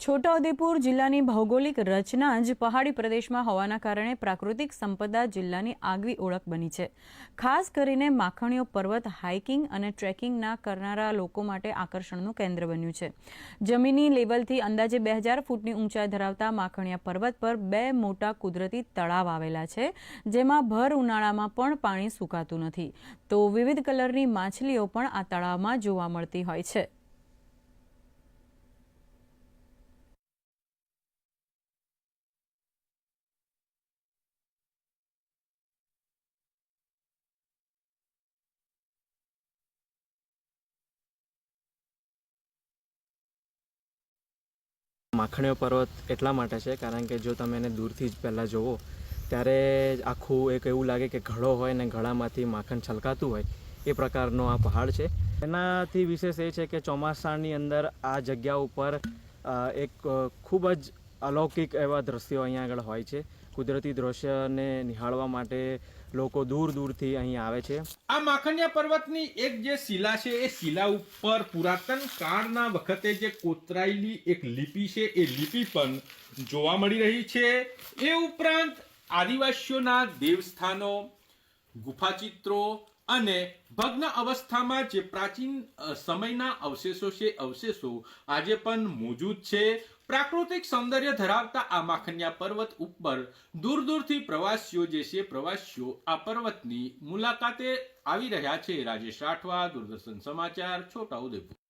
છોટાઉદેપુર જિલ્લાની ભૌગોલિક રચના જ પહાડી પ્રદેશમાં હોવાના કારણે પ્રાકૃતિક સંપદા જિલ્લાની આગવી ઓળખ બની છે. ખાસ કરીને માખણીયો પર્વત હાઇકિંગ અને ટ્રેકિંગના કરનારા લોકો માટે આકર્ષણનું કેન્દ્ર બન્યું છે. જમીની લેવલથી અંદાજે 2000 ફૂટની ઊંચાઈ ધરાવતા માખણીયા પર્વત પર 2 મોટા કુદરતી તળાવ આવેલા છે, જેમાં ભર ઉનાળામાં પણ પાણી સુકાતું નથી. તો વિવિધ કલરની માછલીઓ પણ આ તળાવમાં જોવા મળતી હોય છે. માખણીયો પર્વત એટલા માટે છે કારણ કે જો તમે એને દૂરથી જ પહેલાં જુઓ ત્યારે આખું એક એવું લાગે કે ઘડો હોય ને ઘડામાંથી માખણ છલકાતું હોય એ પ્રકારનો આ પહાડ છે. એનાથી વિશેષ એ છે કે ચોમાસાની અંદર આ જગ્યા ઉપર એક ખૂબ જ અલૌકિક એવા દ્રશ્યો અહીંયા આગળ હોય છે. કુદરતી દ્રશ્યને નિહાળવા માટે લોકો દૂર દૂરથી અહીં આવે છે. આ માખણીયા પર્વતની એક જે શિલા છે એ શિલા ઉપર પુરાતન કાળના વખતે જે કોતરાયેલી એક લિપિ છે એ લિપિ પણ જોવા મળી રહી છે. એ ઉપરાંત આદિવાસીઓના દેવસ્થાનો, ગુફાચિત્રો અને ભગ્ન અવસ્થામાં જે પ્રાચીન સમયના અવશેષો છે અવશેષો આજે પણ મોજૂદ છે. પ્રાકૃતિક સૌંદર્ય ધરાવતા આ માખણીયા પર્વત ઉપર દૂર દૂરથી પ્રવાસીઓ આ પર્વતની મુલાકાતે આવી રહ્યા છે. રાજેશ રાઠવા, દૂરદર્શન સમાચાર, છોટાઉદેપુર.